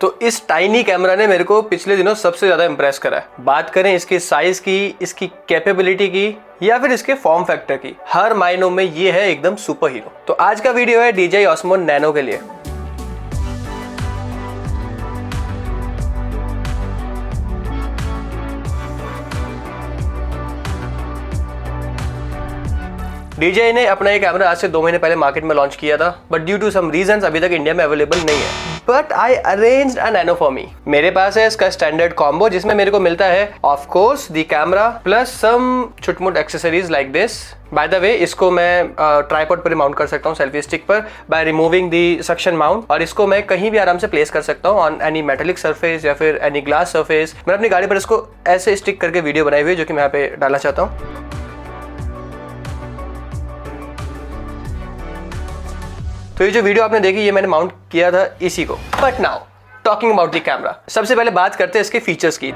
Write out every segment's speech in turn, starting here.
तो इस tiny camera ने मेरे को पिछले दिनों सबसे ज्यादा इंप्रेस करा है। बात करें इसके साइज की, इसकी कैपेबिलिटी की या फिर इसके फॉर्म फैक्टर की, हर मायनों में ये है एकदम सुपर हीरो। तो आज का वीडियो है DJI Osmo Nano के लिए। DJI ने अपना ये कैमरा आज से 2 महीने पहले मार्केट में लॉन्च किया था, but due to some reasons अभी तक इंडिया में अवेलेबल नहीं है। But I arranged a nano for me. मेरे पास है इसका स्टैंडर्ड कॉम्बो जिसमें मेरे को मिलता है of course the camera plus some छुटमुट accessories like this. By the way, इसको मैं ट्राइपॉड पर माउंट कर सकता हूँ सेल्फी स्टिक पर by removing the suction mount, और इसको मैं कहीं भी आराम से प्लेस कर सकता हूँ ऑन एनी मेटेलिक सरफेस या फिर एनी ग्लास सरफेस। मैंने अपनी गाड़ी पर इसको ऐसे स्टिक करके वीडियो बनाई हुई है जो कि मैं यहाँ पे डालना चाहता हूँ। तो ये जो वीडियो आपने देखी ये मैंने माउंट किया था इसी को। But now talking about the camera, सबसे पहले बात करते हैं इसके फीचर्स की।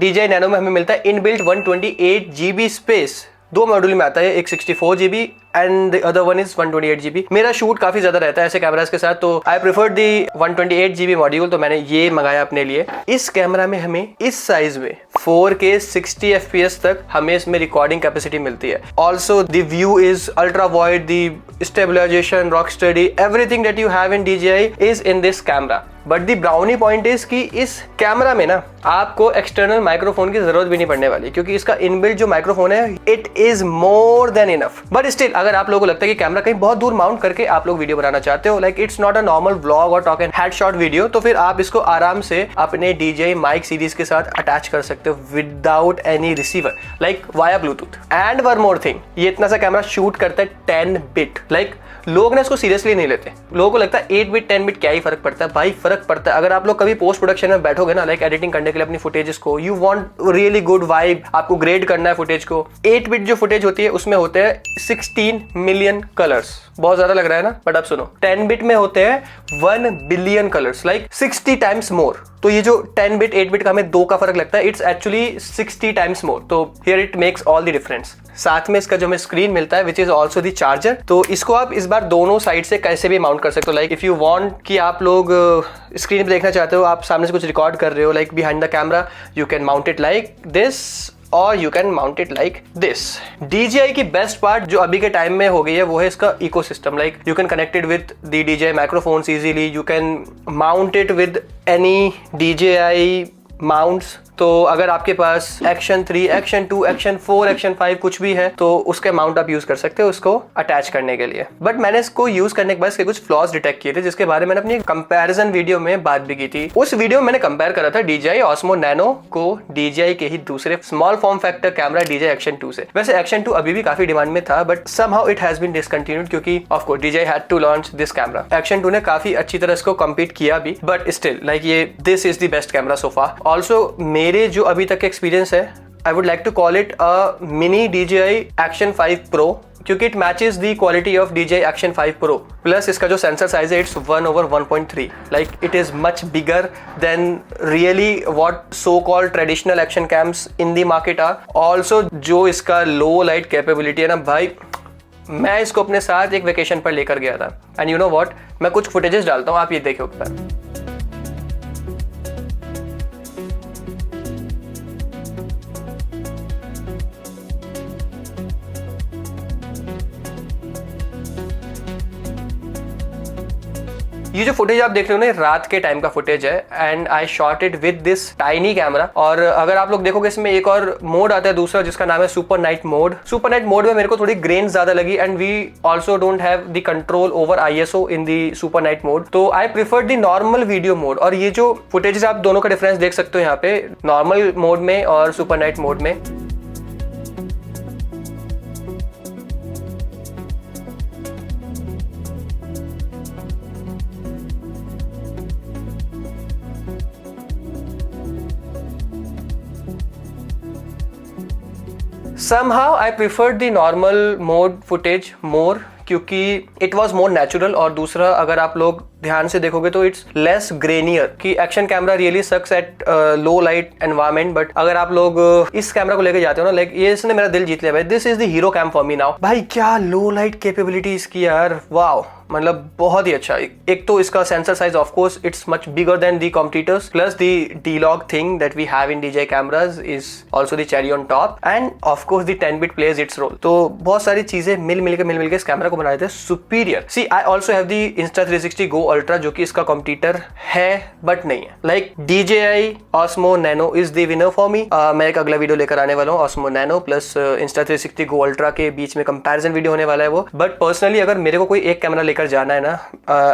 DJI Nano में हमें मिलता है इनबिल्ट 128 GB स्पेस। 2 मॉड्यूल में आता है, एक 64 GB and the other one is 128 GB। मेरा शूट काफी ज्यादा रहता है ऐसे कैमरास के साथ, तो I prefer the 128 GB module, तो मैंने ये मंगाया अपने लिए। इस कैमरा में हमें इस साइज में 4K 60 FPS तक हमें इसमें रिकॉर्डिंग कैपेसिटी मिलती है। Also the view is ultra wide, the stabilization, rock steady, everything that you have in DJI is in this camera. But the brownie point is कि इस कैमरा में ना आपको एक्सटर्नल माइक्रोफोन की जरूरत भी नहीं पड़ने वाली, क्योंकि इसका इनबिल्ट जो माइक्रोफोन है it is more than enough. But still अगर आप लोगों को लगता है कि कैमरा कहीं बहुत दूर माउंट करके आप लोग वीडियो बनाना चाहते हो, like it's not a normal vlog और टॉक एंड हेडशॉट वीडियो, तो फिर आप इसको आराम से अपने DJI माइक सीरीज के साथ अटैच कर सकते हो without any receiver, like via Bluetooth. And one more thing, ये इतना सा कैमरा शूट करता है 10 बिट। लाइक लोग ना इसको सीरियसली नहीं लेते, लोगों को लगता है 8 बिट 10 बिट क्या ही फर्क पड़ता है। भाई फर्क पड़ता है। अगर आप लोग कभी पोस्ट प्रोडक्शन में बैठोगे ना, लाइक एडिटिंग करने के लिए अपनी फुटेजेस को, you want really good vibe, आपको ग्रेड करना है फुटेज को, 8 बिट जो फुटेज होती है उसमें होते हैं 16 मिलियन कलर्स। बहुत ज्यादा लग रहा है ना, बट अब सुनो, 10 बिट में होते हैं 1 billion colours, like 60 times more. तो ये जो 10 बिट 8 बिट का हमें 2 का फर्क लगता है, इट्स एक्चुअली 60 टाइम्स मोर। तो here it makes all the difference. साथ में इसका जो हमें स्क्रीन मिलता है which is also the charger, तो इसको आप इस बार दोनों साइड से कैसे भी माउंट कर सकते हो। लाइक इफ यू वांट कि आप लोग स्क्रीन पे देखना चाहते हो, आप सामने से कुछ रिकॉर्ड कर रहे हो like behind the camera, you can mount it like this और you can mount it like this. DJI की बेस्ट पार्ट जो अभी के टाइम में हो गई है वो है इसका ecosystem. Like you can connect it with the DJI microphones easily, you can mount it with any DJI mounts. तो अगर आपके पास Action 3, Action 2, Action 4, Action 5 कुछ भी है तो उसके माउंट आप यूज कर सकते हो उसको अटैच करने के लिए। बट मैंने इसको यूज करने के बाद इसके कुछ फ्लॉज डिटेक्ट किए थे, जिसके बारे में मैंने अपनी कंपैरिजन वीडियो में बात भी की थी। उस वीडियो में मैंने कंपेयर करा था DJI Osmo Nano को DJI के ही दूसरे small form factor camera DJI Action 2 से। वैसे Action 2 अभी भी काफी डिमांड में था, but somehow it has been discontinued, क्योंकि of course DJI had to launch this camera. Action 2 ने काफी अच्छी तरह इसको कम्पीट किया भी, बट स्टिल लाइक ये this is the best camera so far. Also मेरे जो अभी तक एक्सपीरियंस है, I would like to call it a mini DJI Action 5 Pro, क्योंकि it matches the quality of DJI Action 5 Pro। Plus इसका जो sensor size है it's 1/1.3, like it is much bigger than really what so called traditional action cams in the market are. Also जो इसका लो light capability है ना भाई, मैं इसको अपने साथ एक वेकेशन पर लेकर गया था, एंड यू नो व्हाट, मैं कुछ फुटेजेस डालता हूँ, आप ये देखो एक बार। ये जो फुटेज आप देख रहे हो ना, रात के टाइम का फुटेज है, and I shot it with this tiny camera. और अगर आप लोग देखोगे इसमें एक और मोड आता है दूसरा, जिसका नाम है super night mode. Super night mode में मेरे को थोड़ी ग्रेन ज्यादा लगी, and we also don't have the control over ISO in the super night mode, तो I prefer the normal video mode. और ये जो फुटेजेस आप दोनों का डिफरेंस देख सकते हो यहाँ पे, नॉर्मल मोड में और सुपर नाइट मोड में। Somehow I preferred the normal mode footage more, क्योंकि इट वॉज मोर नेचुरल। और दूसरा, अगर आप लोग ध्यान से देखोगे तो इट्स लेस ग्रेनियर कि action camera really sucks at low light environment, but अगर आप लोग इस कैमरा को लेके जाते हो ना, लाइक ये इसने मेरा दिल जीत लिया भाई। This is the hero cam for me now. भाई क्या लो लाइट कैपेबिलिटी इसकी यार, वाओ, मतलब बहुत ही अच्छा। एक तो इसका sensor size of course it's much bigger than the competitors, plus the D-Log thing that we have in DJI cameras is also the cherry on top, and of course the 10-bit plays its role. तो बहुत सारी चीजें मिल के इस camera को बना देते हैं superior. See I also have the Insta360 Go Ultra जो कि इसका कॉम्पिटिटर है बट नहीं है। Like DJI Osmo Nano is the winner for me. मैं एक अगला वीडियो लेकर आने वाला हूँ Osmo Nano plus Insta360 Go Ultra के बीच में कंपैरिजन वीडियो होने वाला है वो। बट पर्सनली अगर मेरे को कोई एक कैमरा लेकर जाना है ना,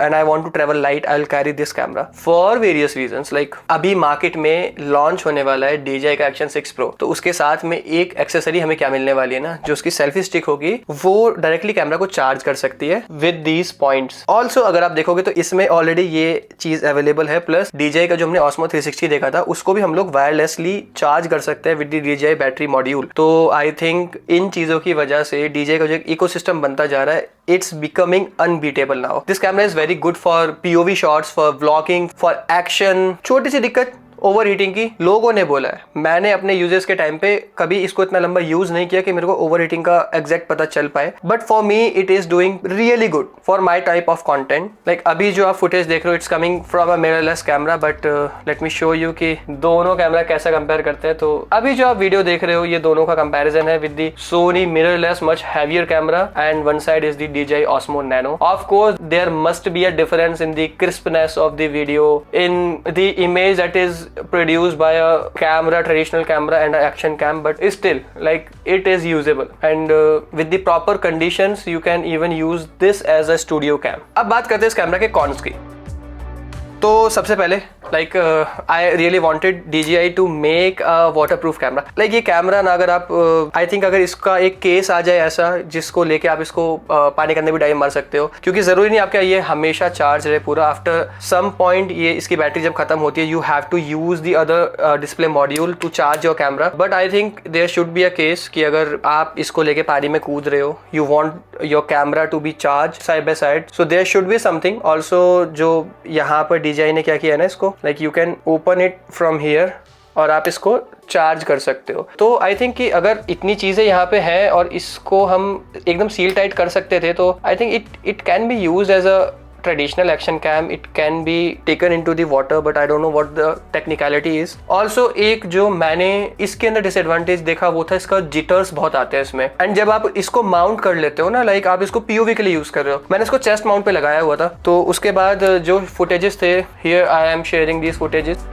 and I want to travel light, I will carry this camera for various reasons. Like अभी मार्केट में लॉन्च होने वाला है DJI का Action 6 Pro, तो उसके साथ में एक एक्सेसरी हमें क्या मिलने वाली है ना, जो उसकी सेल्फी स्टिक होगी वो डायरेक्टली कैमरा को चार्ज कर सकती है विद दीज पॉइंट्स। ऑल्सो अगर आप देखोगे तो इसमें ऑलरेडी ये चीज अवेलेबल है, प्लस DJI का जो हमने Osmo 360 देखा था उसको भी हम लोग वायरलेसली चार्ज कर सकते हैं with the DJI battery module. तो आई थिंक इन चीजों की वजह से DJI का जो एक इकोसिस्टम बनता जा रहा है, it's becoming unbeatable now. This camera is very good for POV shots, for vlogging, for action. छोटी सी दिक्कत ओवर हीटिंग की लोगों ने बोला है। मैंने अपने यूजर्स के टाइम पे कभी इसको इतना लंबा यूज नहीं किया कि मेरे को ओवर हीटिंग का एग्जैक्ट पता चल पाए, but for me it is doing really good for my type of content. Like अभी जो आप फुटेज देख रहे हो it's coming from a mirrorless camera, but let me show you कि दोनों कैमरा कैसा कंपेयर करते हैं। तो अभी जो आप वीडियो देख रहे हो ये दोनों का कंपेरिजन है with the Sony mirrorless much heavier camera, and one side is the DJI Osmo Nano. Of course there must be a difference in the crispness of the video, in the image that is produced by a camera, traditional camera and an action cam, but still like it is usable, and with the proper conditions you can even use this as a studio cam. अब बात करते हैं इस camera के cons की। तो सबसे पहले like I really wanted DJI to make a waterproof camera. Like ये कैमरा ना, अगर आप आई थिंक अगर इसका एक केस आ जाए ऐसा जिसको लेके आप इसको पानी के अंदर भी डाइव मार सकते हो, क्योंकि जरूरी नहीं आपका ये हमेशा चार्ज रहे पूरा। आफ्टर सम पॉइंट ये इसकी बैटरी जब खत्म होती है you have to use the other display module to charge your camera. But I think there should be a case कि अगर आप इसको लेके पानी में कूद रहे हो, you want your camera to be charge side by side, so there should be something also. जो यहाँ पर DJI ने क्या किया है ना, इसको like you can open it from here और आप इसको चार्ज कर सकते हो। तो आई थिंक कि अगर इतनी चीज़ें यहाँ पे है और इसको हम एकदम सील टाइट कर सकते थे, तो I think it can be use as a traditional action cam. It can be taken into the water, but I don't know what the technicality is. Also एक जो मैंने इसके अंदर डिसएडवांटेज देखा वो था इसका जिटर्स बहुत आते हैं इसमें, एंड जब आप इसको माउंट कर लेते हो ना, लाइक आप इसको POV के लिए यूज कर रहे हो, मैंने इसको चेस्ट माउंट पे लगाया हुआ था, तो उसके बाद जो फुटेजेस थे, here I am sharing these footages.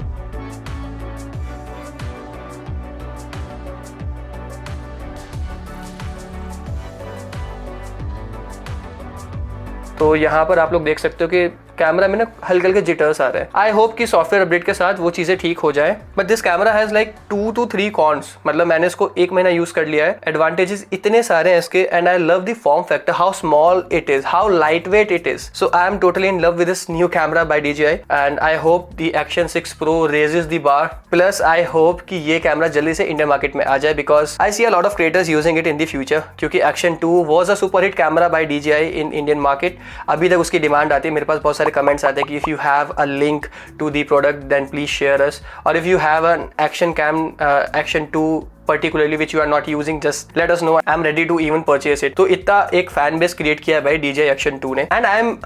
तो यहाँ पर आप लोग देख सकते हो कि कैमरा में ना हल्के हल्के जिटर्स आ रहे हैं। आई होप कि सॉफ्टवेयर अपडेट के साथ वो चीजें ठीक हो जाए। But this camera has like 2 to 3 cons, मतलब मैंने इसको 1 महीना यूज कर लिया है। एडवांटेजेस इतने सारे हैं इसके, and I love the form factor, how small it is, how light weight it is. So I am totally in love with this new camera by DJI, and I hope the Action 6 Pro raises the bar. Plus I hope कि ये camera जल्दी से Indian market में आ जाए, because I see a lot of creators using it in the future, क्योंकि Action 2 was a super hit camera by DJI in Indian market. अभी तक उसकी डिमांड आती है, मेरे पास बहुत सारे कमेंट्स आते हैं कि if you have a link to the product then please share us, or if you have an action cam Action 2 particularly which you are not using, just let us know. I'm ready to even purchase it. तो इतना एक fan base create किया है भाई DJI Action 2 ने, and I am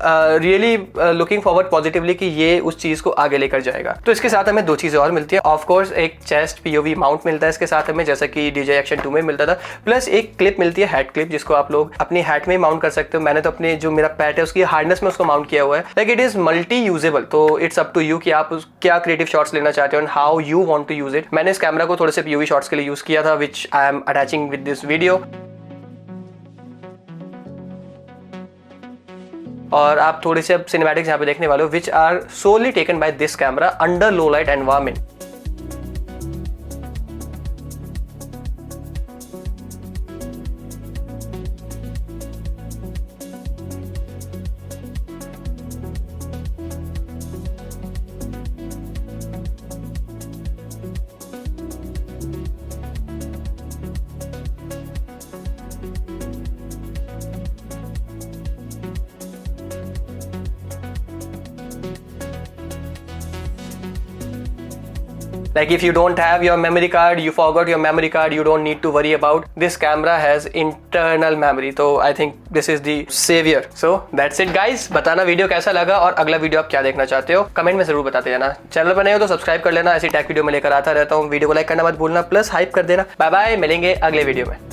really looking forward positively कि ये उस चीज को आगे लेकर जाएगा। तो इसके साथ हमें 2 चीजें और मिलती है। ऑफ कोर्स एक चेस्ट POV माउंट मिलता है इसके साथ हमें, जैसा कि DJI Action 2 में मिलता था, प्लस एक क्लिप मिलती है, हेड क्लिप, जिसको आप लोग अपनी हैट में माउंट कर सकते हो। मैंने तो अपने जो मेरा पैट है उसकी हार्डनेस में उसको माउंट किया हुआ है। Like it is multi usable, तो इट्स अप टू यू कि आप क्या क्रिएटिव शॉट्स लेना चाहते हो and how you want to use it. मैंने इस कैमरा को थोड़े से POV शॉट्स के लिए यूज किया था, which I am attaching with this video. और आप थोड़ी सी अब सिनेमैटिक्स यहाँ पे देखने वाले हो which are solely taken by this camera under low light environment. Like if you don't have your memory card, you forgot your memory card, you don't need to worry about. This camera has internal memory, so I think this is the savior. So that's it guys. बताना video कैसा लगा और अगला video आप क्या देखना चाहते हो कमेंट में जरूर बताते जाना। चैनल पर नए हो तो सब्सक्राइब कर लेना, ऐसी टेक वीडियो में लेकर आता रहता हूँ। वीडियो को लाइक करना मत भूलना, प्लस हाइप कर देना। बाय बाय, मिलेंगे अगले वीडियो में।